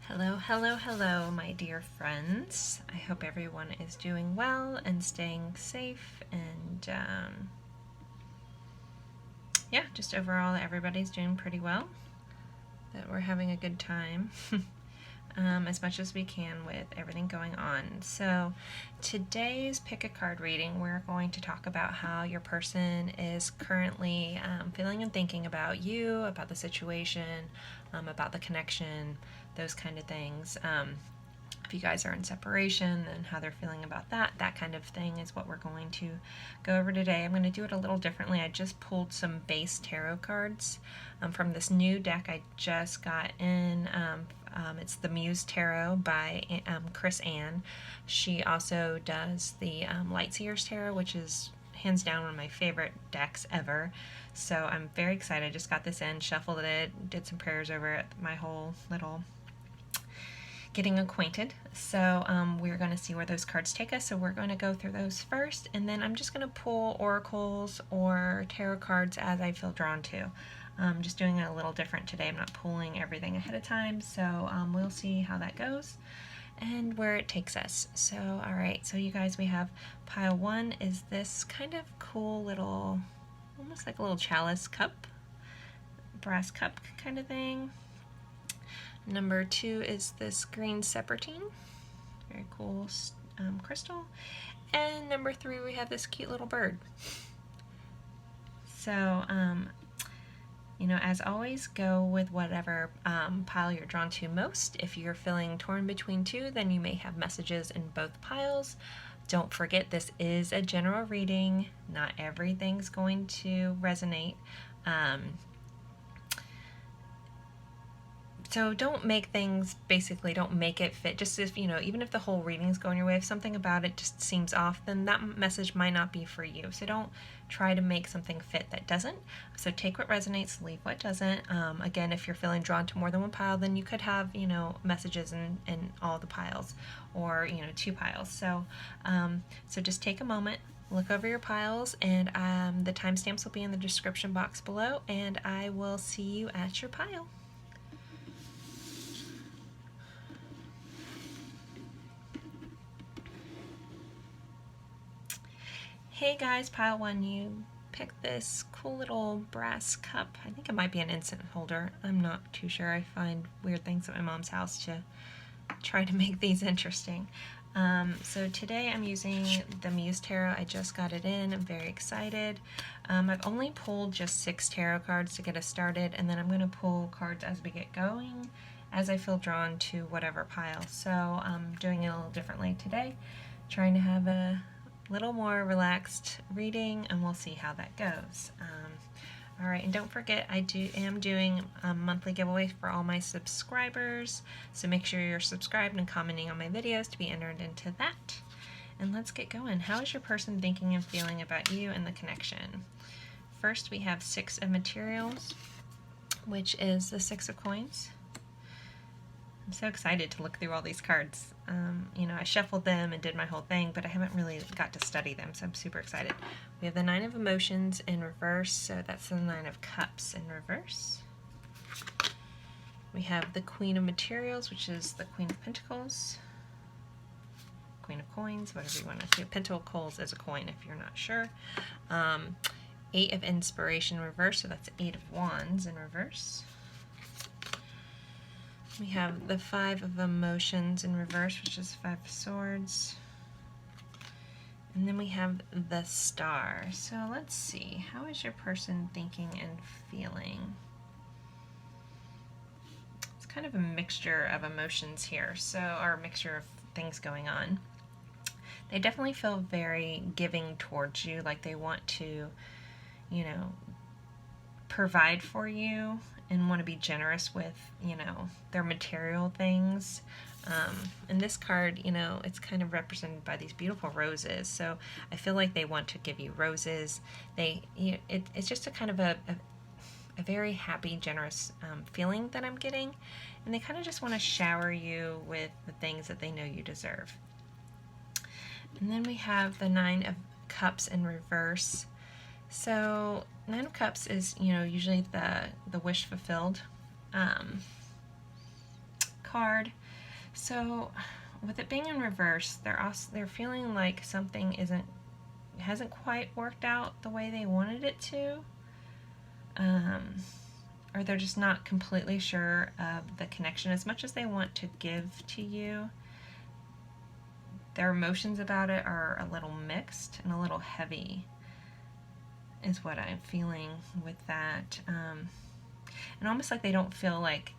Hello, hello, hello, my dear friends. I hope everyone is doing well and staying safe, and yeah, just overall, everybody's doing pretty well. That we're having a good time. As much as we can with everything going on. So today's pick a card reading, we're going to talk about how your person is currently feeling and thinking about you, about the situation, about the connection, those kind of things. If you guys are in separation and how they're feeling about that kind of thing is what we're going to go over today. I'm going to do it a little differently. I just pulled some base tarot cards from this new deck I just got in. It's the Muse Tarot by Chris Ann. She also does the Lightseers Tarot, which is hands down one of my favorite decks ever. So I'm very excited. I just got this in, shuffled it, did some prayers over it, my whole little getting acquainted. So we're going to see where those cards take us. So we're going to go through those first, and then I'm just going to pull oracles or tarot cards as I feel drawn to. Just doing it a little different today. I'm not pulling everything ahead of time, so we'll see how that goes and where it takes us. So all right, so you guys, we have pile one is this kind of cool little, almost like a little chalice cup, brass cup kind of thing. Number two is this green serpentine, very cool crystal. And number three, we have this cute little bird. So you know, as always, go with whatever pile you're drawn to most. If you're feeling torn between two, then you may have messages in both piles. Don't forget, this is a general reading. Not everything's going to resonate. So don't make things, basically don't make it fit. Just if, you know, even if the whole reading's going your way, if something about it just seems off, then that message might not be for you. So don't try to make something fit that doesn't. So take what resonates, leave what doesn't. Again, if you're feeling drawn to more than one pile, then you could have, you know, messages in all the piles, or, you know, two piles. So, so just take a moment, look over your piles, and the timestamps will be in the description box below, and I will see you at your pile. Hey guys, pile one, you picked this cool little brass cup. I think it might be an incense holder. I'm not too sure. I find weird things at my mom's house to try to make these interesting. So today I'm using the Muse Tarot. I just got it in. I'm very excited. I've only pulled just 6 tarot cards to get us started, and then I'm going to pull cards as we get going, as I feel drawn to whatever pile. So I'm doing it a little differently today, trying to have a little more relaxed reading, and we'll see how that goes. All right, and don't forget, I am doing a monthly giveaway for all my subscribers, so make sure you're subscribed and commenting on my videos to be entered into that. And let's get going. How is your person thinking and feeling about you and the connection? First, we have 6 of materials, which is the 6 of coins. I'm so excited to look through all these cards. You know, I shuffled them and did my whole thing, but I haven't really got to study them, so I'm super excited. We have the 9 of emotions in reverse, so that's the 9 of cups in reverse. We have the Queen of materials, which is the Queen of pentacles. Queen of coins, whatever you want to do. Pentacles is a coin if you're not sure. 8 of inspiration in reverse, so that's 8 of wands in reverse. We have the 5 of emotions in reverse, which is 5 of swords. And then we have the star. So let's see, how is your person thinking and feeling? It's kind of a mixture of emotions here, so, or a mixture of things going on. They definitely feel very giving towards you, like they want to, you know, provide for you and want to be generous with, you know, their material things. And this card, you know, it's kind of represented by these beautiful roses. So I feel like they want to give you roses. It's just a kind of a very happy, generous feeling that I'm getting. And they kind of just want to shower you with the things that they know you deserve. And then we have the 9 of cups in reverse. So 9 of cups is, you know, usually the wish fulfilled card. So with it being in reverse, they're feeling like something hasn't quite worked out the way they wanted it to. Or they're just not completely sure of the connection. As much as they want to give to you, their emotions about it are a little mixed and a little heavy, is what I'm feeling with that. And almost like they don't feel like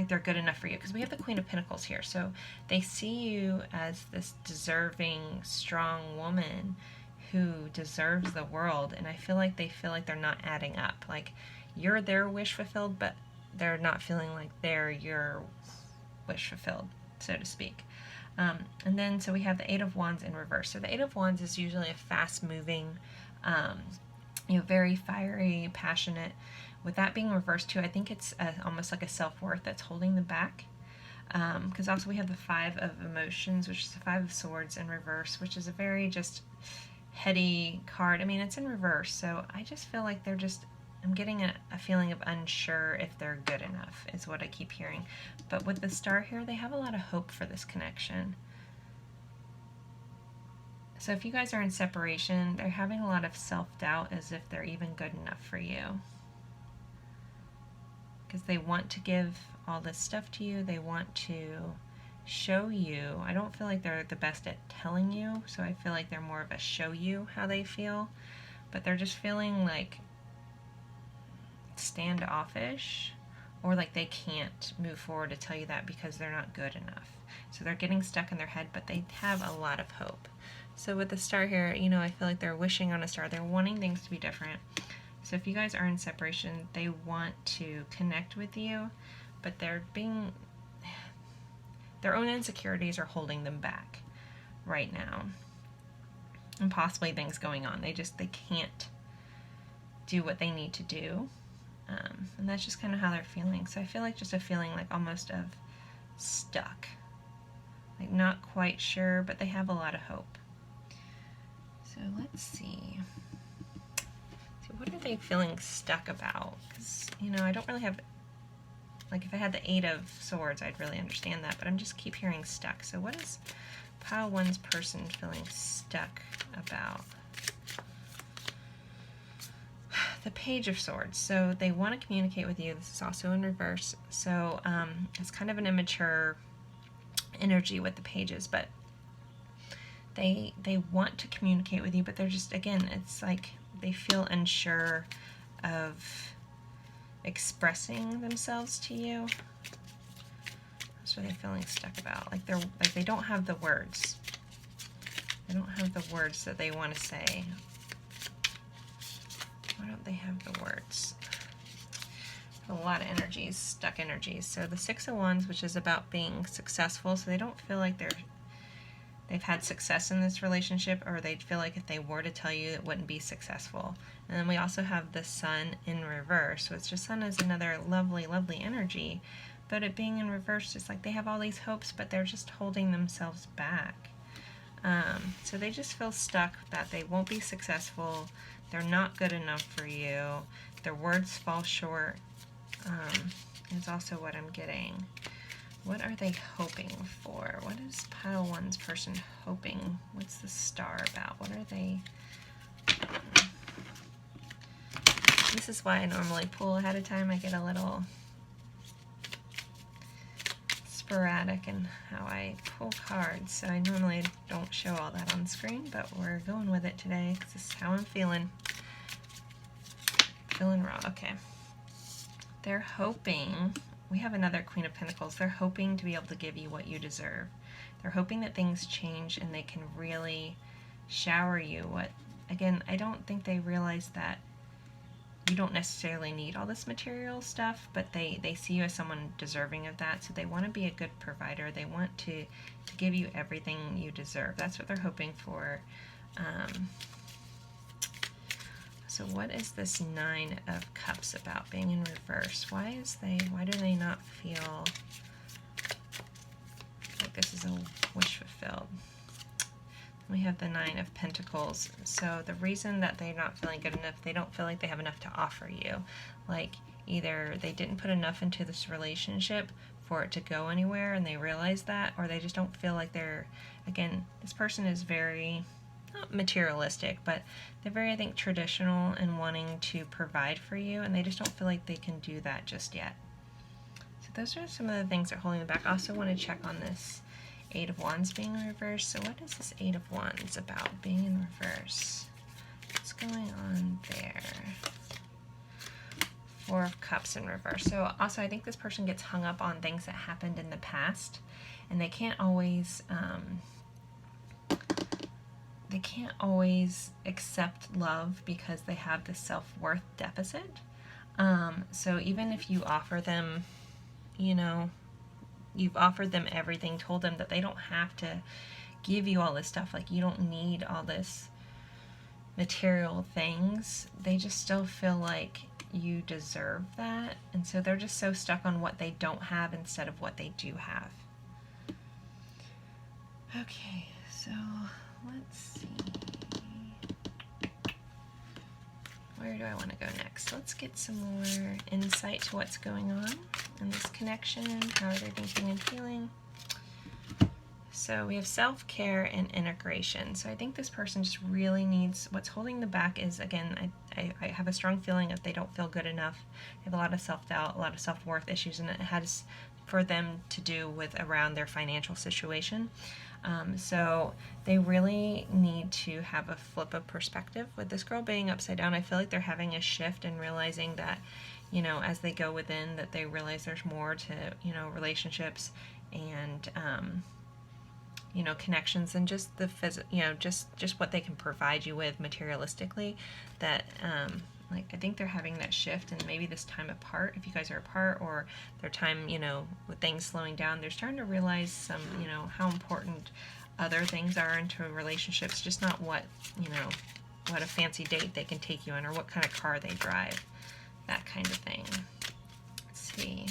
they're good enough for you, because we have the Queen of Pentacles here. So they see you as this deserving, strong woman who deserves the world, and I feel like they feel like they're not adding up. Like you're their wish fulfilled, but they're not feeling like they're your wish fulfilled, so to speak. And then so we have the Eight of Wands in reverse. So the Eight of Wands is usually a fast-moving, very fiery, passionate. With that being reversed too, I think it's almost like a self-worth that's holding them back. Because also we have the Five of Emotions, which is the Five of Swords in reverse, which is a very just heady card. I mean, it's in reverse, so I just feel like I'm getting a feeling of unsure if they're good enough, is what I keep hearing. But with the Star here, they have a lot of hope for this connection. So if you guys are in separation, they're having a lot of self-doubt as if they're even good enough for you. Because they want to give all this stuff to you. They want to show you. I don't feel like they're the best at telling you, so I feel like they're more of a show you how they feel. But they're just feeling like standoffish, or like they can't move forward to tell you that because they're not good enough. So they're getting stuck in their head, but they have a lot of hope. So with the Star here, I feel like they're wishing on a star. They're wanting things to be different. So if you guys are in separation, they want to connect with you, but their own insecurities are holding them back right now. And possibly things going on. They can't do what they need to do. And that's just kind of how they're feeling. So I feel like just a feeling like almost of stuck. Like not quite sure, but they have a lot of hope. So let's see. So what are they feeling stuck about? Because, I don't really have, like if I had the Eight of Swords, I'd really understand that, but I'm just keep hearing stuck. So what is pile one's person feeling stuck about? The Page of Swords. So they want to communicate with you. This is also in reverse. So it's kind of an immature energy with the pages, but they want to communicate with you, but they're just, again, it's like they feel unsure of expressing themselves to you. That's what they're feeling stuck about. Like they don't have the words. They don't have the words that they want to say. Why don't they have the words? A lot of energies, stuck energies. So the Six of Wands, which is about being successful, so they don't feel like they've had success in this relationship, or they'd feel like if they were to tell you, it wouldn't be successful. And then we also have the Sun in reverse, which the Sun is another lovely, lovely energy, but it being in reverse, it's like they have all these hopes, but they're just holding themselves back. So they just feel stuck, that they won't be successful, they're not good enough for you, their words fall short, is also what I'm getting. What are they hoping for? What is pile one's person hoping? What's the Star about? What are they... This is why I normally pull ahead of time. I get a little sporadic in how I pull cards, so I normally don't show all that on screen, but we're going with it today because this is how I'm feeling. Feeling raw. Okay. They're hoping... We have another Queen of Pentacles. They're hoping to be able to give you what you deserve. They're hoping that things change and they can really shower you. Again, I don't think they realize that you don't necessarily need all this material stuff, but they see you as someone deserving of that, so they want to be a good provider. They want to give you everything you deserve. That's what they're hoping for. So what is this Nine of Cups about being in reverse? Why do they not feel like this is a wish fulfilled? We have the Nine of Pentacles. So the reason that they're not feeling good enough, they don't feel like they have enough to offer you. Like, either they didn't put enough into this relationship for it to go anywhere, and they realize that, or they just don't feel like they're, again, this person is very, not materialistic, but they're very, I think, traditional in wanting to provide for you, and they just don't feel like they can do that just yet. So those are some of the things that are holding them back. I also want to check on this Eight of Wands being in reverse. So what is this Eight of Wands about being in reverse? What's going on there? Four of Cups in reverse. So also I think this person gets hung up on things that happened in the past, and they can't always accept love because they have this self-worth deficit. So even if you offer them, you know, you've offered them everything, told them that they don't have to give you all this stuff, like you don't need all this material things, they just still feel like you deserve that, and so they're just so stuck on what they don't have instead of what they do have. Okay, so let's see. Where do I want to go next? Let's get some more insight to what's going on in this connection. How are they thinking and feeling? So we have self-care and integration. So I think this person just really needs, what's holding them back is, again, I have a strong feeling that they don't feel good enough. They have a lot of self-doubt, a lot of self-worth issues, and it has for them to do with around their financial situation. So they really need to have a flip of perspective. With this girl being upside down, I feel like they're having a shift and realizing that, you know, as they go within, that they realize there's more to, you know, relationships and, you know, connections and just the you know, just what they can provide you with materialistically. That, like, I think they're having that shift, and maybe this time apart, if you guys are apart, or their time, you know, with things slowing down, they're starting to realize some, you know, how important other things are into relationships, just not what, you know, what a fancy date they can take you on, or what kind of car they drive, that kind of thing. Let's see.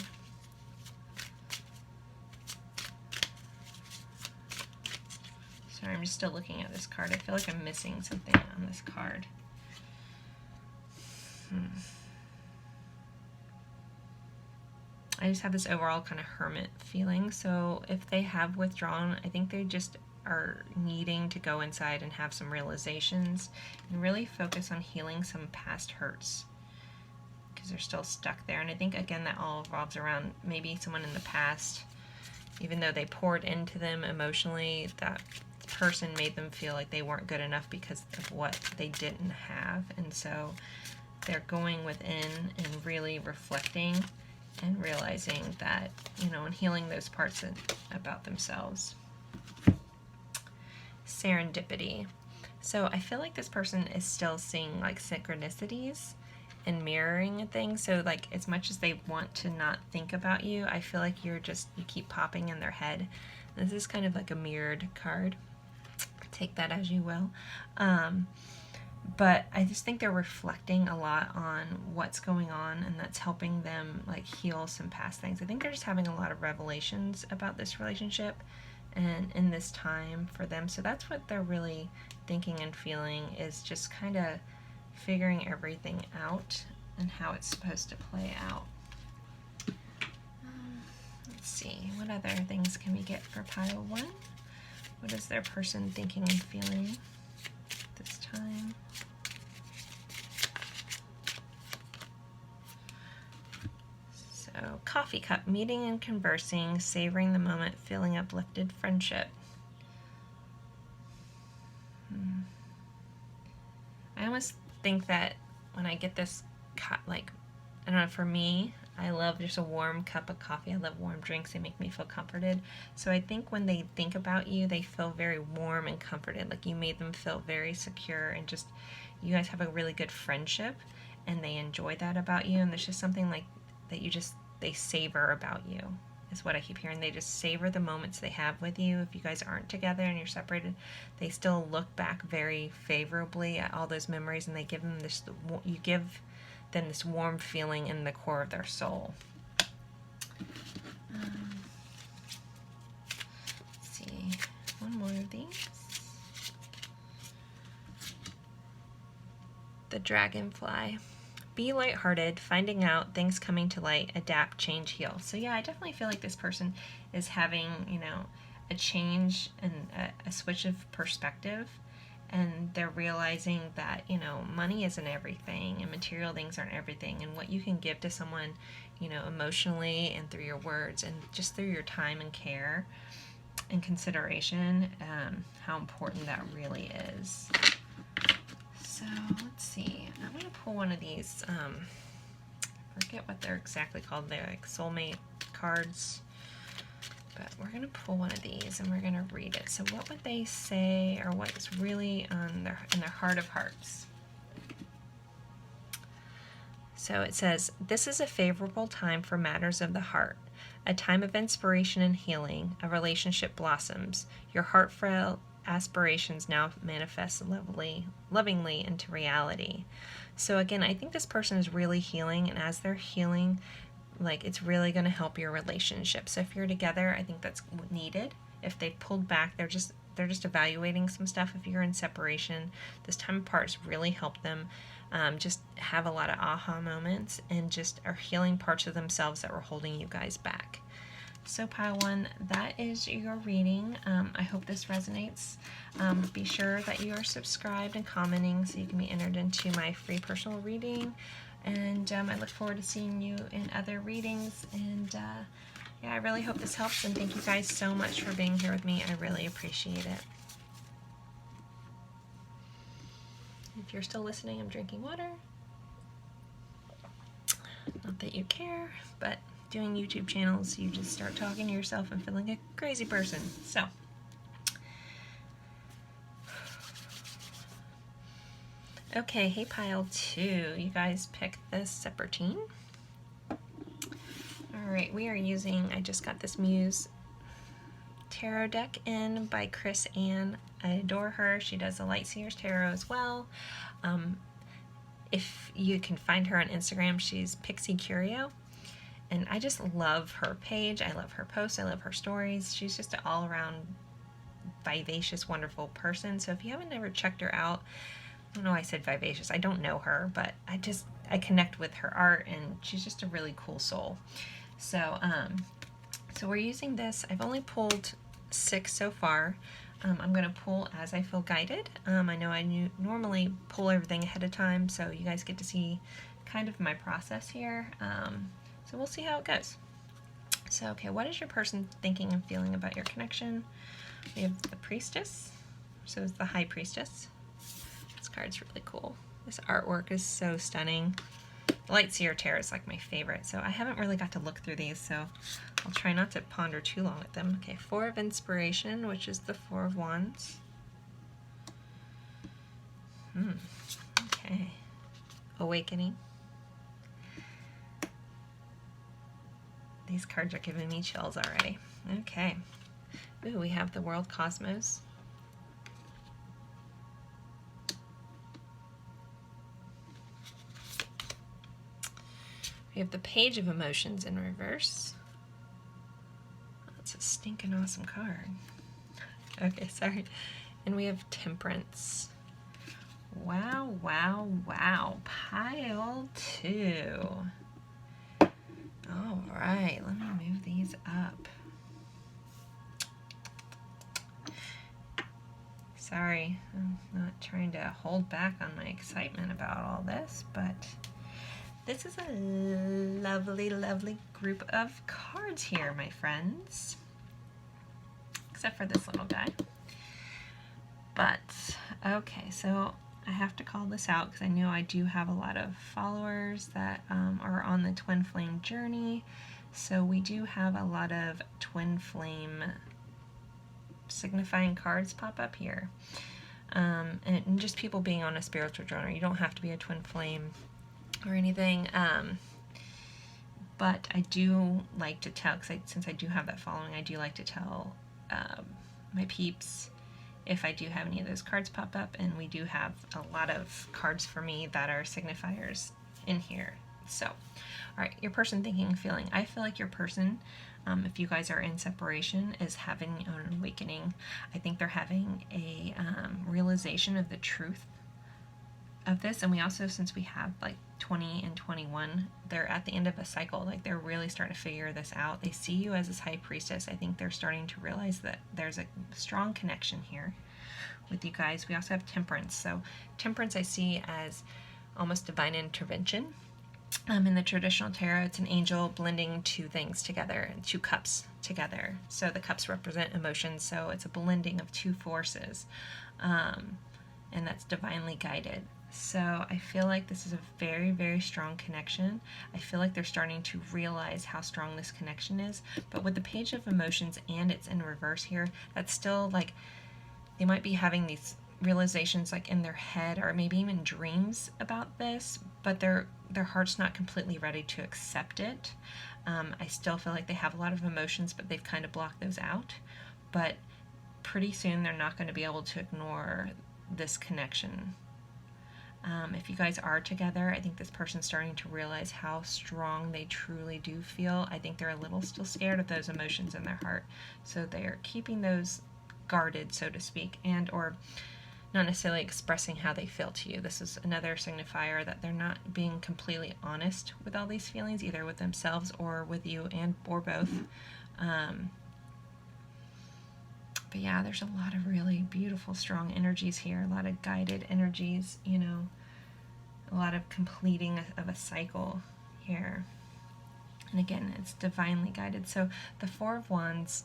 Sorry, I'm just still looking at this card. I feel like I'm missing something on this card. I just have this overall kind of hermit feeling. So if they have withdrawn, I think they just are needing to go inside and have some realizations and really focus on healing some past hurts, because they're still stuck there. And I think, again, that all revolves around maybe someone in the past, even though they poured into them emotionally, that person made them feel like they weren't good enough because of what they didn't have. And so they're going within and really reflecting and realizing that, you know, and healing those parts about themselves. Serendipity. So I feel like this person is still seeing like synchronicities and mirroring things. So like, as much as they want to not think about you, I feel like you keep popping in their head. This is kind of like a mirrored card. Take that as you will. But I just think they're reflecting a lot on what's going on, and that's helping them like heal some past things. I think they're just having a lot of revelations about this relationship and in this time for them. So that's what they're really thinking and feeling, is just kind of figuring everything out and how it's supposed to play out. Let's see, what other things can we get for pile one? What is their person thinking and feeling this time? So, coffee cup, meeting and conversing, savoring the moment, feeling uplifted, friendship. I almost think that when I get this, like, I don't know, for me, I love just a warm cup of coffee. I love warm drinks. They make me feel comforted. So I think when they think about you, they feel very warm and comforted. Like you made them feel very secure, and just, you guys have a really good friendship, and they enjoy that about you. And there's just something like that they savor about you, is what I keep hearing. They just savor the moments they have with you. If you guys aren't together and you're separated, they still look back very favorably at all those memories, and they give them this, you give them this warm feeling in the core of their soul. Let's see, one more of these. The dragonfly. be lighthearted, finding out, things coming to light, adapt, change, heal. So yeah, I definitely feel like this person is having, you know, a change and a switch of perspective, and they're realizing that, you know, money isn't everything and material things aren't everything, and what you can give to someone, you know, emotionally and through your words and just through your time and care and consideration, how important that really is. So let's see, I'm going to pull one of these, I forget what they're exactly called, they're like soulmate cards, but we're going to pull one of these and we're going to read it. So what would they say, or what is really on in their heart of hearts? So it says, this is a favorable time for matters of the heart, a time of inspiration and healing. A relationship blossoms. Your heartfelt aspirations now manifest lovingly into reality. So again, I think this person is really healing, and as they're healing, like, it's really going to help your relationship. So if you're together, I think that's needed. If they've pulled back, they're just evaluating some stuff. If you're in separation, this time apart has really helped them just have a lot of aha moments and just are healing parts of themselves that were holding you guys back. So pile one, that is your reading. I hope this resonates. Be sure that you are subscribed and commenting so you can be entered into my free personal reading. And I look forward to seeing you in other readings. And yeah, I really hope this helps. And thank you guys so much for being here with me. I really appreciate it. If you're still listening, I'm drinking water. Not that you care, but doing YouTube channels, you just start talking to yourself and feeling a crazy person. So, okay, hey pile two, you guys picked this Seppertine. Alright, we are using, I just got this Muse tarot deck in by Chris Ann. I adore her. She does the Lightseers Tarot as well. If you can find her on Instagram, she's Pixie Curio. And I just love her page. I love her posts. I love her stories. She's just an all-around vivacious, wonderful person. So if you haven't ever checked her out, I don't know why I said vivacious. I don't know her, but I connect with her art, and she's just a really cool soul. So, so we're using this. I've only pulled 6 so far. I'm going to pull as I feel guided. I know I normally pull everything ahead of time, so you guys get to see kind of my process here. So we'll see how it goes. So, okay, what is your person thinking and feeling about your connection? We have the Priestess, so it's the High Priestess. This card's really cool. This artwork is so stunning. The Lightseer Tarot is like my favorite, so I haven't really got to look through these, so I'll try not to ponder too long with them. Okay, 4 of Inspiration, which is the 4 of Wands. Okay. Awakening. These cards are giving me chills already. Okay. Ooh, we have the World Cosmos. We have the Page of Emotions in reverse. Oh, that's a stinking awesome card. Okay, sorry. And we have Temperance. Wow, wow, wow. Pile 2. All right, let me move these up. Sorry, I'm not trying to hold back on my excitement about all this, but this is a lovely, lovely group of cards here, my friends. Except for this little guy. But, okay, so I have to call this out because I know I do have a lot of followers that are on the twin flame journey. So we do have a lot of twin flame signifying cards pop up here. And just people being on a spiritual journey. You don't have to be a twin flame or anything. But I do like to tell, because since I do have that following, I do like to tell my peeps if I do have any of those cards pop up, and we do have a lot of cards for me that are signifiers in here. So, all right, your person thinking and feeling. I feel like your person, if you guys are in separation, is having an awakening. I think they're having a realization of the truth of this, and we also, since we have like 20 and 21, they're at the end of a cycle. Like, they're really starting to figure this out. They see you as this high priestess. I think they're starting to realize that there's a strong connection here with you guys. We also have temperance. So temperance I see as almost divine intervention. In the traditional tarot, it's an angel blending two things together, two cups together. So the cups represent emotions, so it's a blending of two forces, and that's divinely guided. So I feel like this is a very, very strong connection. I feel like they're starting to realize how strong this connection is. But with the Page of Emotions and it's in reverse here, that's still like, they might be having these realizations like in their head or maybe even dreams about this, but their heart's not completely ready to accept it. I still feel like they have a lot of emotions, but they've kind of blocked those out. But pretty soon they're not going to be able to ignore this connection. If you guys are together, I think this person's starting to realize how strong they truly do feel. I think they're a little still scared of those emotions in their heart, so they're keeping those guarded, so to speak, and or not necessarily expressing how they feel to you. This is another signifier that they're not being completely honest with all these feelings, either with themselves or with you, and or both. But yeah, there's a lot of really beautiful, strong energies here, a lot of guided energies, you know, a lot of completing of a cycle here. And again, it's divinely guided. So the Four of Wands,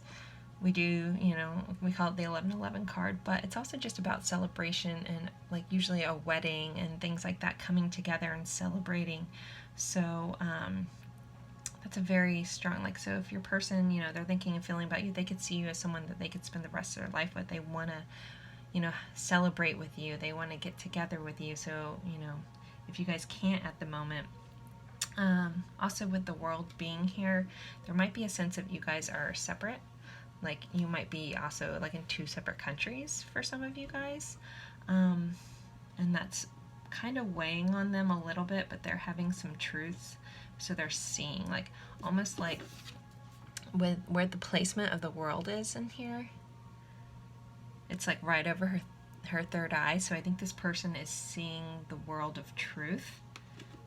we do, you know, we call it the 1111 card, but it's also just about celebration and like usually a wedding and things like that, coming together and celebrating. So that's a very strong, like, so if your person, you know, they're thinking and feeling about you, they could see you as someone that they could spend the rest of their life with. They want to, you know, celebrate with you. They want to get together with you. So, you know, if you guys can't at the moment, also with the world being here, there might be a sense of you guys are separate. Like, you might be also like in two separate countries for some of you guys. And that's kind of weighing on them a little bit, but they're having some truths. So they're seeing, like, almost like with where the placement of the world is in here, it's like right over her third eye. So I think this person is seeing the world of truth.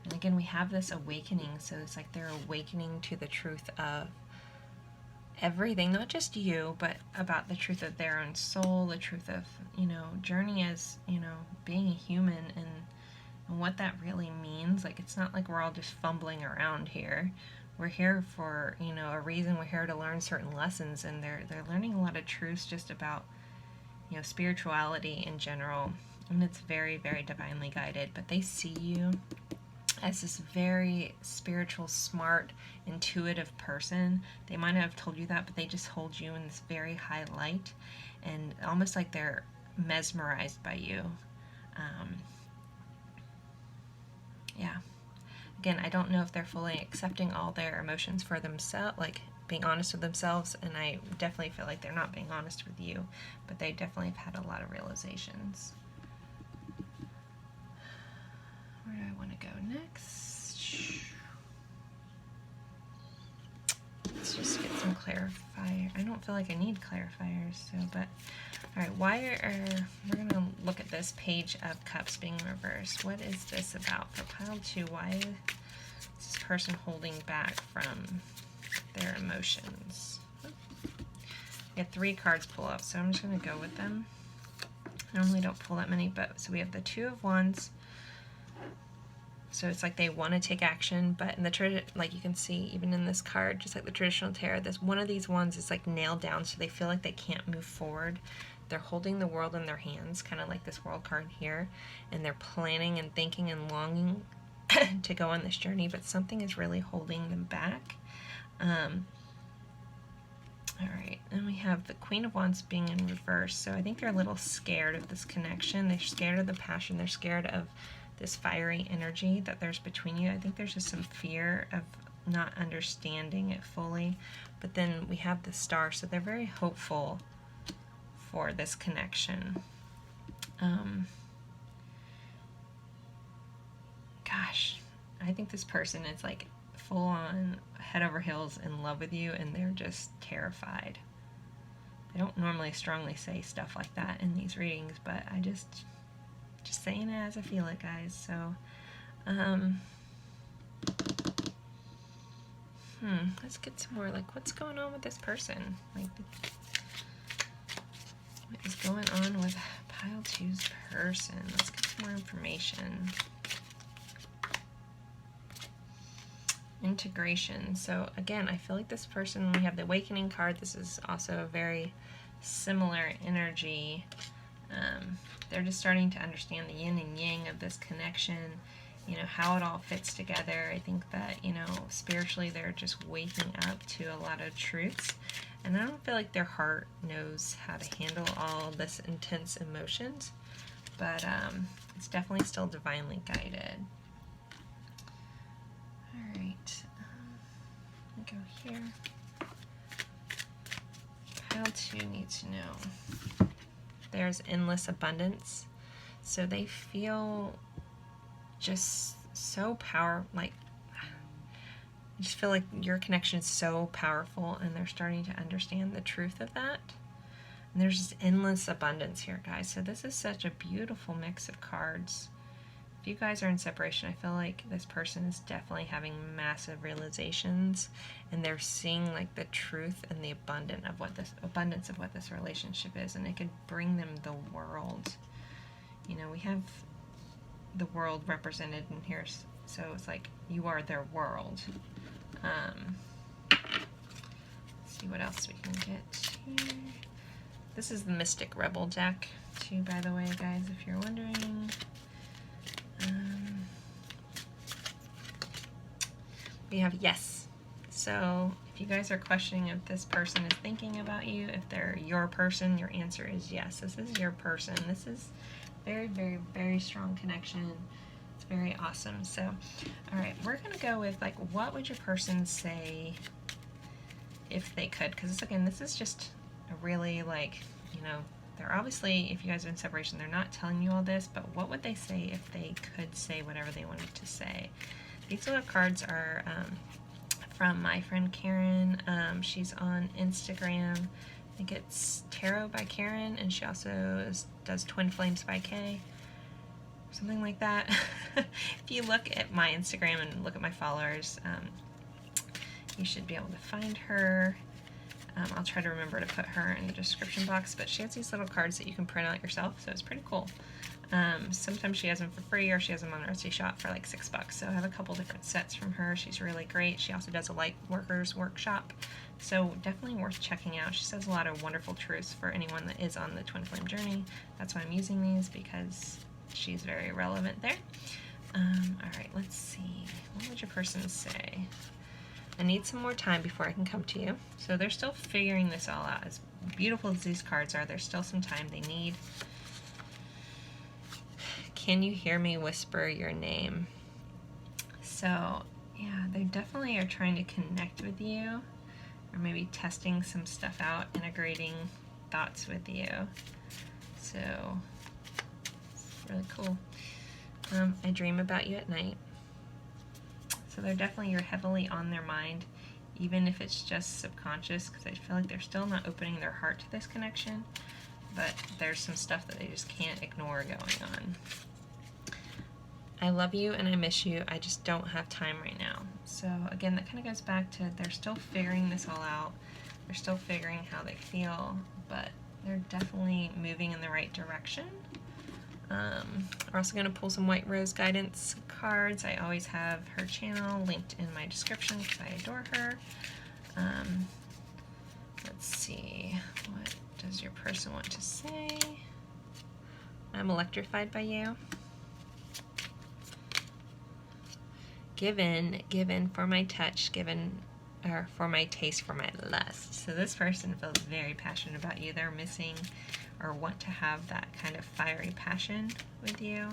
And again, we have this awakening, so it's like they're awakening to the truth of everything, not just you, but about the truth of their own soul, the truth of, you know, journey as, you know, being a human, and what that really means. Like, it's not like we're all just fumbling around here. We're here for, you know, a reason. We're here to learn certain lessons, and they're learning a lot of truths just about, you know, spirituality in general, and it's very, very divinely guided. But they see you as this very spiritual, smart, intuitive person. They might not have told you that, but they just hold you in this very high light, and almost like they're mesmerized by you. Yeah. Again, I don't know if they're fully accepting all their emotions for themselves, like being honest with themselves, and I definitely feel like they're not being honest with you, but they definitely have had a lot of realizations. Where do I want to go next? Let's just get some clarifier. I don't feel like I need clarifiers, so, but alright, we're going to look at this Page of Cups being reversed. What is this about? For pile 2, why is this person holding back from their emotions? We had 3 cards pull up, so I'm just going to go with them. I normally don't pull that many, but so we have the Two of Wands. So it's like they want to take action, but in the like you can see even in this card, just like the traditional tarot, this one of these ones is like nailed down, so they feel like they can't move forward. They're holding the world in their hands, kind of like this world card here, and they're planning and thinking and longing to go on this journey, but something is really holding them back. Alright, and we have the Queen of Wands being in reverse, so I think they're a little scared of this connection. They're scared of the passion. They're scared of this fiery energy that there's between you. I think there's just some fear of not understanding it fully. But then we have the Star, so they're very hopeful for this connection. Gosh, I think this person is like full on head over heels in love with you, and they're just terrified. I don't normally strongly say stuff like that in these readings, but I just saying it as I feel it, guys. So Let's get some more, like, what's going on with this person? Like, what is going on with pile 2's person? Let's get some more information. Integration. So again, I feel like this person, we have the awakening card. This is also a very similar energy. They're just starting to understand the yin and yang of this connection, you know, how it all fits together. I think that, you know, spiritually they're just waking up to a lot of truths, and I don't feel like their heart knows how to handle all this intense emotions, but it's definitely still divinely guided. Alright, let me go here. Pile 2 needs to know. There's endless abundance, so they feel just so I just feel like your connection is so powerful, and they're starting to understand the truth of that. And there's just endless abundance here, guys. So this is such a beautiful mix of cards. If you guys are in separation, I feel like this person is definitely having massive realizations, and they're seeing like the truth and the abundance of what this relationship is, and it could bring them the world. You know, we have the world represented in here, so it's like you are their world. Let's see what else we can get here. This is the Mystic Rebel deck too, by the way, guys, if you're wondering. We have yes. So if you guys are questioning if this person is thinking about you, if they're your person, your answer is yes. This is your person. This is very, very, very strong connection. It's very awesome. So, all right, we're going to go with, like, what would your person say if they could? Because, again, this is just a really, like, you know, they're obviously, if you guys are in separation, they're not telling you all this, but what would they say if they could say whatever they wanted to say? These little cards are from my friend Karen. She's on Instagram. I think it's Tarot by Karen, and she also does Twin Flames by Kay, something like that. If you look at my Instagram and look at my followers, you should be able to find her. I'll try to remember to put her in the description box, but she has these little cards that you can print out yourself, so it's pretty cool. Sometimes she has them for free, or she has them on her Etsy shop for like $6. So I have a couple different sets from her. She's really great. She also does a light workers workshop, so definitely worth checking out. She says a lot of wonderful truths for anyone that is on the twin flame journey. That's why I'm using these, because she's very relevant there. Alright, let's see. What would your person say? I need some more time before I can come to you. So they're still figuring this all out. As beautiful as these cards are, there's still some time they need. Can you hear me whisper your name? So, yeah, they definitely are trying to connect with you, or maybe testing some stuff out, integrating thoughts with you. So, it's really cool. I dream about you at night. So they're definitely, you're heavily on their mind, even if it's just subconscious, because I feel like they're still not opening their heart to this connection, but there's some stuff that they just can't ignore going on. I love you and I miss you. I just don't have time right now. So again, that kind of goes back to they're still figuring this all out. They're still figuring how they feel, but they're definitely moving in the right direction. We're also going to pull some White Rose guidance cards. I always have her channel linked in my description because I adore her. Let's see, what does your person want to say? I'm electrified by you. Given for my touch, given, or for my taste, for my lust. So this person feels very passionate about you. They're missing or want to have that kind of fiery passion with you.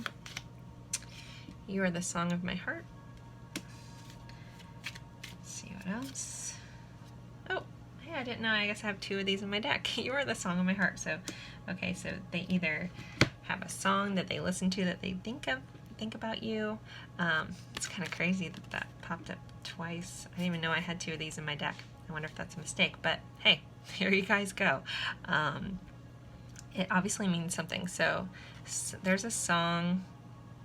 You are the song of my heart. Let's see what else. Oh, hey, I didn't know. I guess I have 2 of these in my deck. You are the song of my heart. So, okay, so they either have a song that they listen to that they think about you. It's kind of crazy that that popped up twice. I didn't even know I had 2 of these in my deck. I wonder if that's a mistake, but hey, here you guys go. It obviously means something. So there's a song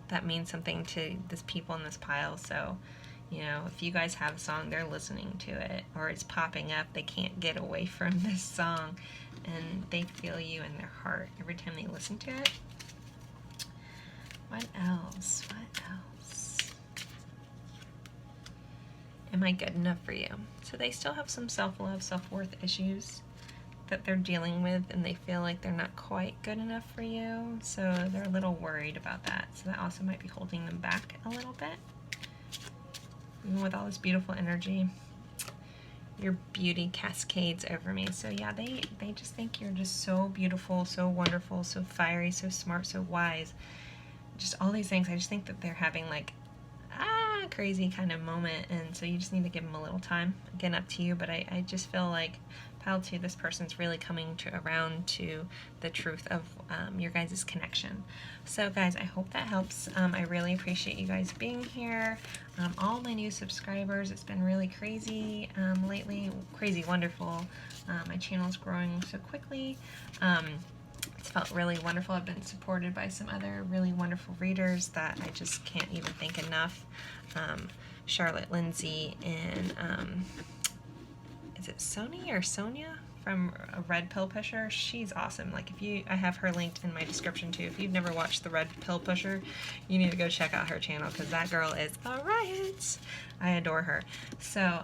that means something to this people in this pile. So, You know, if you guys have a song, they're listening to it, or it's popping up, they can't get away from this song, and they feel you in their heart every time they listen to it. What else? What else? Am I good enough for you? So they still have some self-love, self-worth issues that they're dealing with, and they feel like they're not quite good enough for you, so they're a little worried about that. So that also might be holding them back a little bit. Even with all this beautiful energy, your beauty cascades over me. So yeah, they just think you're just so beautiful, so wonderful, so fiery, so smart, so wise. Just all these things. I just think that they're having like crazy kind of moment, and so you just need to give them a little time. Again, up to you, but I just feel like pile 2, this person's really coming around to the truth of your guys' connection. So guys, I hope that helps. I really appreciate you guys being here. All my new subscribers, it's been really crazy lately, crazy wonderful. My channel is growing so quickly. It's felt really wonderful. I've been supported by some other really wonderful readers that I just can't even thank enough. Charlotte Lindsay and is it Sony or Sonia from Red Pill Pusher? She's awesome. Like, I have her linked in my description too. If you've never watched the Red Pill Pusher, you need to go check out her channel, because that girl is a riot. I adore her. So,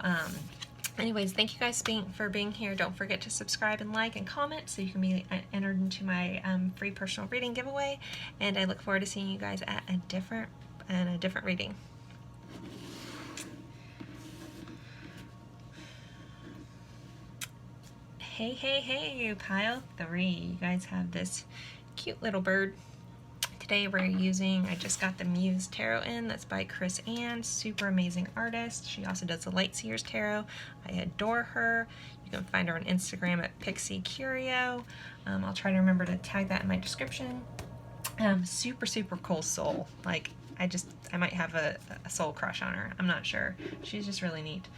anyways, thank you guys for being here. Don't forget to subscribe and like and comment so you can be entered into my free personal reading giveaway. And I look forward to seeing you guys at a different reading. Hey, hey, hey, pile 3. You guys have this cute little bird. Today we're using, I just got the Muse Tarot in. That's by Chris Ann. Super amazing artist. She also does the Light Seers Tarot. I adore her. You can find her on Instagram at Pixie Curio. I'll try to remember to tag that in my description. Super, super cool soul. Like, I might have a soul crush on her. I'm not sure. She's just really neat.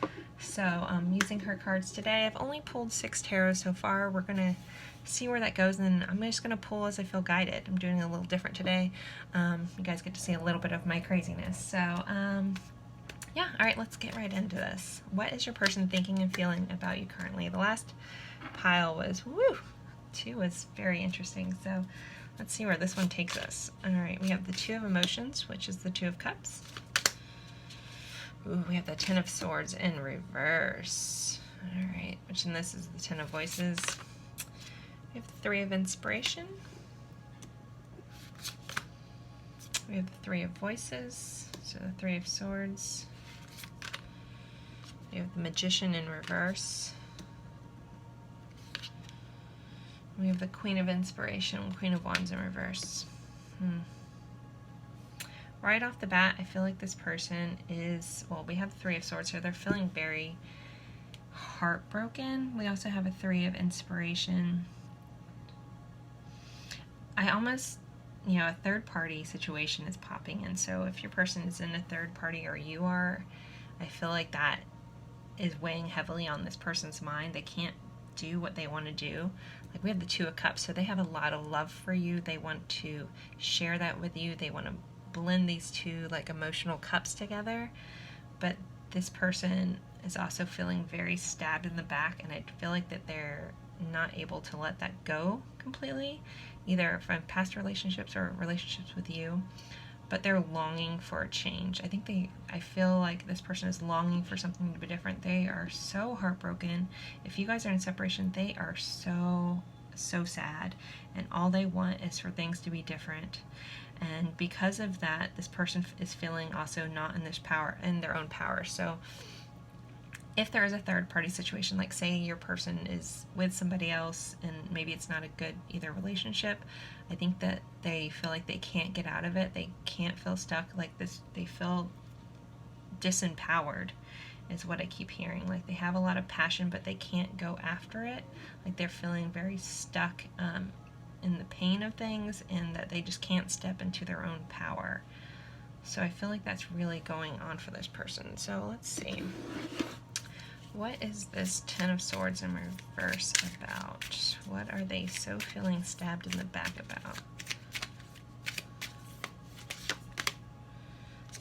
So I'm using her cards today. I've only pulled 6 tarots so far. We're going to see where that goes, and I'm just going to pull as I feel guided. I'm doing it a little different today. You guys get to see a little bit of my craziness. So yeah, all right, let's get right into this. What is your person thinking and feeling about you currently? The last pile was, 2 was very interesting. So let's see where this one takes us. All right, we have the 2 of Emotions, which is the 2 of Cups. Ooh, we have the 10 of Swords in reverse. All right, which in this is the 10 of Voices. We have the 3 of Inspiration. We have the 3 of Voices, so the 3 of Swords. We have the Magician in reverse. We have the Queen of Inspiration, Queen of Wands in reverse. Right off the bat, I feel like this person is, well, we have the 3 of Swords here. They're feeling very heartbroken. We also have a 3 of Inspiration. I almost, a third party situation is popping in. So if your person is in a third party, or you are, I feel like that is weighing heavily on this person's mind. They can't do what they want to do. Like, we have the 2 of Cups, so they have a lot of love for you. They want to share that with you. They want to blend these 2 like emotional cups together, but this person is also feeling very stabbed in the back, and I feel like that they're not able to let that go completely, either from past relationships or relationships with you, but they're longing for a change. I feel like this person is longing for something to be different. They are so heartbroken. If you guys are in separation, they are so sad, and all they want is for things to be different. And because of that, this person is feeling also not in their own power. So if there is a third party situation, like say your person is with somebody else and maybe it's not a good either relationship, I think that they feel like they can't get out of it. They can't feel stuck like this. They feel disempowered is what I keep hearing. Like, they have a lot of passion, but they can't go after it. Like, they're feeling very stuck in the pain of things, and that they just can't step into their own power. So I feel like that's really going on for this person. So let's see. What is this 10 of Swords in reverse about? What are they so feeling stabbed in the back about?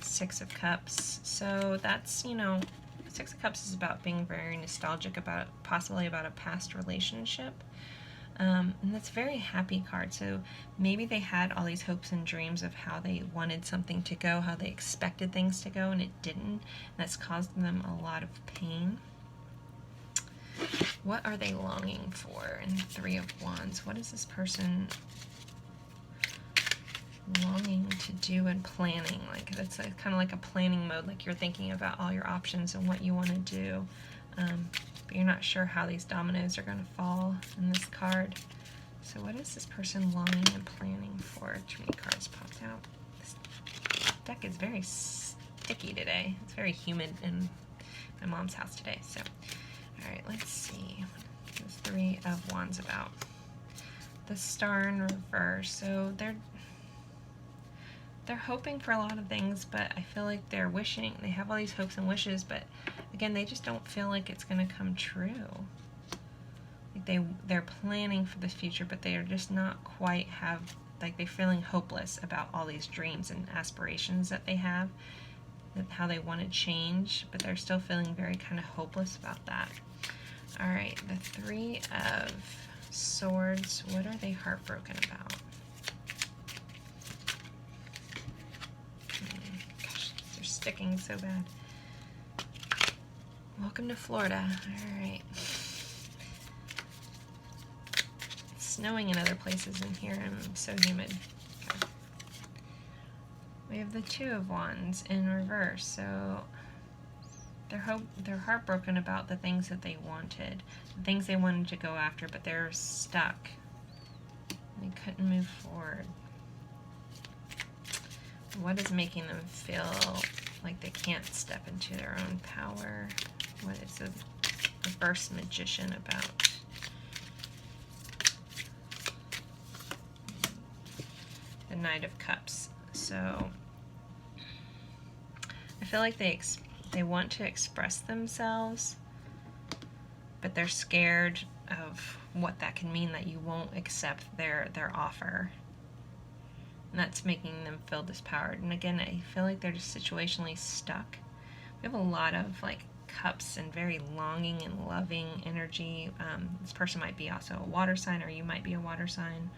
6 of Cups. So that's, you know, Six of Cups is about being very nostalgic about, possibly about a past relationship. And that's a very happy card. So maybe they had all these hopes and dreams of how they wanted something to go, how they expected things to go, and it didn't. And that's caused them a lot of pain. What are they longing for in Three of Wands? What is this person longing to do and planning? Like, that's kind of like a planning mode, like you're thinking about all your options and what you want to do, but you're not sure how these dominoes are going to fall in this card. So what is this person longing and planning for? Too many cards popped out. This deck is very sticky today. It's very humid in my mom's house today. So alright, let's see what the Three of Wands about. The Star in reverse. So they're hoping for a lot of things, but I feel like they're wishing, they have all these hopes and wishes, but again, they just don't feel like it's going to come true. Like they're planning for the future, but they are just not quite like they're feeling hopeless about all these dreams and aspirations that they have, how they want to change, but they're still feeling very kind of hopeless about that. Alright, the Three of Swords, what are they heartbroken about? Gosh, they're sticking so bad. Welcome to Florida. Alright. It's snowing in other places in here and it's so humid. Okay. We have the Two of Wands in reverse, so they're heartbroken about the things that they wanted, the things they wanted to go after, but they're stuck. They couldn't move forward. What is making them feel like they can't step into their own power? What is the Reverse Magician about? The Knight of Cups. So I feel like they want to express themselves, but they're scared of what that can mean, that you won't accept their offer. And that's making them feel disempowered. And again, I feel like they're just situationally stuck. We have a lot of like cups and very longing and loving energy. This person might be also a water sign, or you might be a water sign.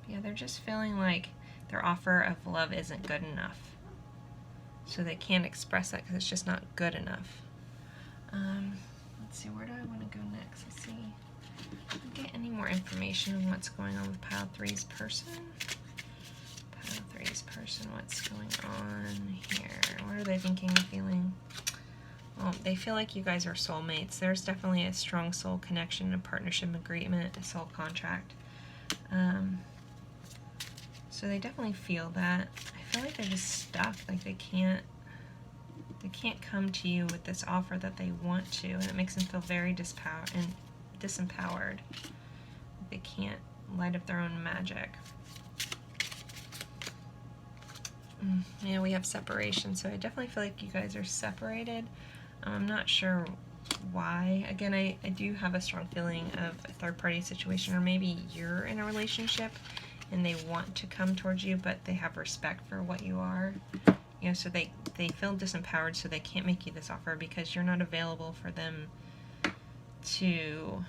Yeah, they're just feeling like their offer of love isn't good enough. So they can't express that because it's just not good enough. Let's see, where do I want to go next? Let's see. Get any more information on what's going on with Pile 3's person. Pile 3's person, what's going on here? What are they thinking and feeling? Well, they feel like you guys are soulmates. There's definitely a strong soul connection, a partnership agreement, a soul contract. So they definitely feel that. I feel like they're just stuck, like they can't come to you with this offer that they want to, and it makes them feel very disempowered. They can't light up their own magic. Yeah, we have separation, so I definitely feel like you guys are separated. I'm not sure why. Again, I do have a strong feeling of a third-party situation, or maybe you're in a relationship and they want to come towards you, but they have respect for what you are. You know, so they feel disempowered, so they can't make you this offer because you're not available for them to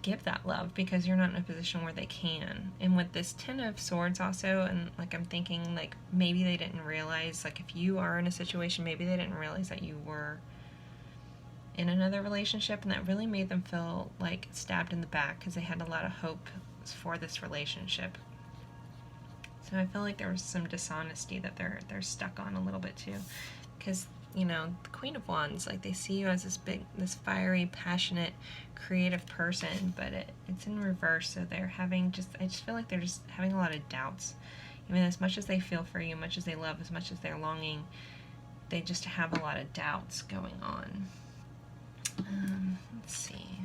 give that love, because you're not in a position where they can. And with this Ten of Swords also, and like I'm thinking like maybe they didn't realize, like if you are in a situation, maybe they didn't realize that you were in another relationship, and that really made them feel like stabbed in the back because they had a lot of hope for this relationship. So I feel like there was some dishonesty that they're stuck on a little bit too, because you know, the Queen of Wands, like they see you as this fiery, passionate, creative person, but it's in reverse. So they're having I just feel like they're just having a lot of doubts. Even as much as they feel for you, much as they love, as much as they're longing, they just have a lot of doubts going on. Let's see.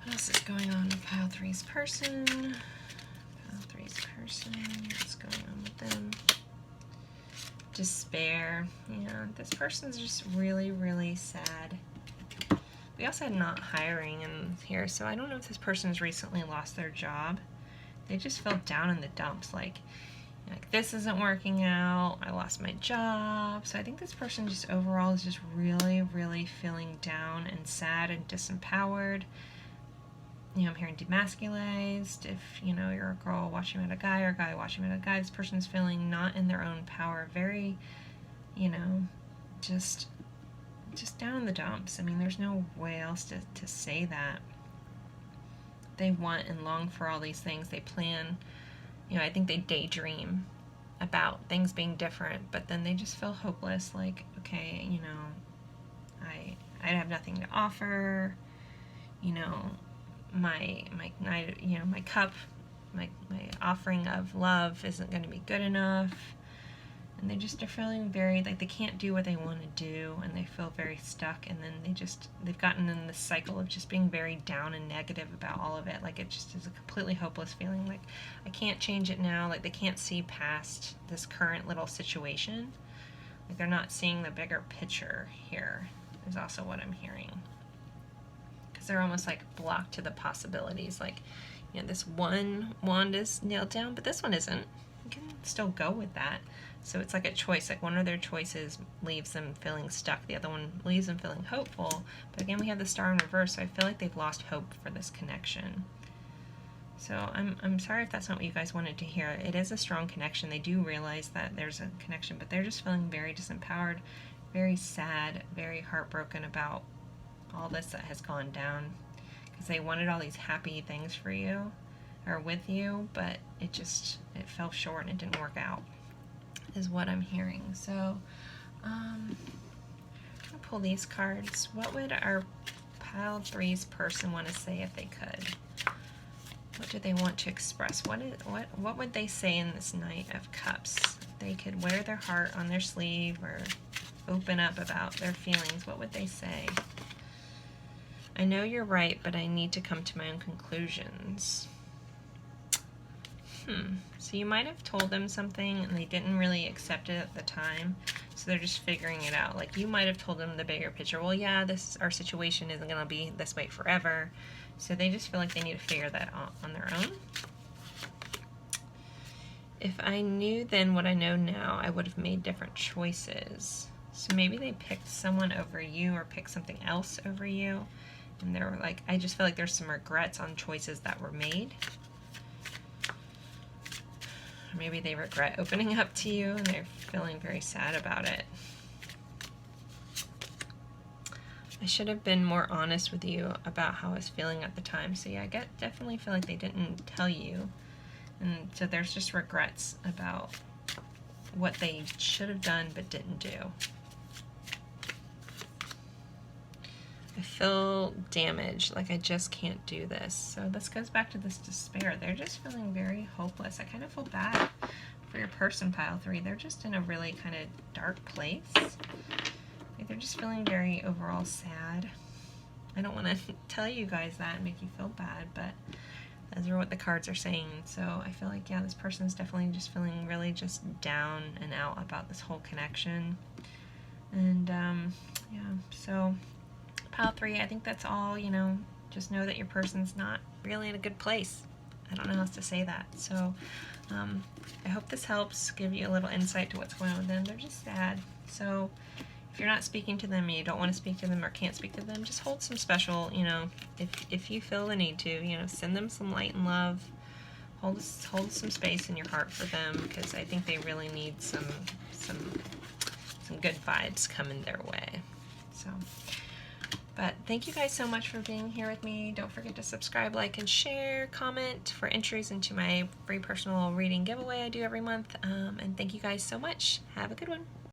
What else is going on with Pile 3's person? Pile 3's person, what's going on with them? Despair. Yeah, this person's just really, really sad. We We also had not hiring in here, so I don't know if this person has recently lost their job. They just feel down in the dumps, like this isn't working out, I lost my job. So I think this person just overall is just really, really feeling down and sad and disempowered. I'm hearing demasculized. If, you're a girl watching at a guy or a guy watching at a guy, this person's feeling not in their own power, very, just down in the dumps. I mean, there's no way else to say that. They want and long for all these things. They plan, I think they daydream about things being different, but then they just feel hopeless, like, okay, I have nothing to offer, my cup, my offering of love isn't going to be good enough. And they just are feeling very, like, they can't do what they want to do, and they feel very stuck, and then they've gotten in this cycle of just being very down and negative about all of it. Like, it just is a completely hopeless feeling, like, I can't change it now, like, they can't see past this current little situation. Like, they're not seeing the bigger picture here, is also what I'm hearing. Because they're almost, like, blocked to the possibilities, like, this one wand is nailed down, but this one isn't. You can still go with that. So it's like a choice, like one of their choices leaves them feeling stuck, the other one leaves them feeling hopeful. But again, we have the star in reverse, so I feel like they've lost hope for this connection. So I'm sorry if that's not what you guys wanted to hear. It is a strong connection. They do realize that there's a connection, but they're just feeling very disempowered, very sad, very heartbroken about all this that has gone down. Because they wanted all these happy things for you, or with you, but it fell short and it didn't work out, is what I'm hearing. So, I'm going to pull these cards. What would our pile 3's person want to say if they could? What do they want to express? What would they say in this Knight of Cups? They could wear their heart on their sleeve or open up about their feelings. What would they say? I know you're right, but I need to come to my own conclusions. So you might have told them something and they didn't really accept it at the time, so they're just figuring it out. Like, you might have told them the bigger picture. Well, yeah, our situation isn't going to be this way forever, so they just feel like they need to figure that out on their own. If I knew then what I know now, I would have made different choices. So maybe they picked someone over you or picked something else over you, and they were like, I just feel like there's some regrets on choices that were made. Or maybe they regret opening up to you and they're feeling very sad about it. I should have been more honest with you about how I was feeling at the time. So yeah, I definitely feel like they didn't tell you. And so there's just regrets about what they should have done but didn't do. I feel damaged, like I just can't do this. So this goes back to this despair. They're just feeling very hopeless. I kind of feel bad for your person, pile 3. They're just in a really kind of dark place. Like, they're just feeling very overall sad. I don't want to tell you guys that and make you feel bad, but those are what the cards are saying. So I feel like, yeah, this person's definitely just feeling really just down and out about this whole connection. And yeah, so pile 3, I think that's all. Just know that your person's not really in a good place. I don't know how else to say that. So I hope this helps give you a little insight to what's going on with them. They're just sad. So if you're not speaking to them and you don't want to speak to them or can't speak to them, just hold some special, if you feel the need to, send them some light and love. Hold some space in your heart for them, because I think they really need some good vibes coming their way. So, but thank you guys so much for being here with me. Don't forget to subscribe, like, and share, comment for entries into my free personal reading giveaway I do every month. And thank you guys so much. Have a good one.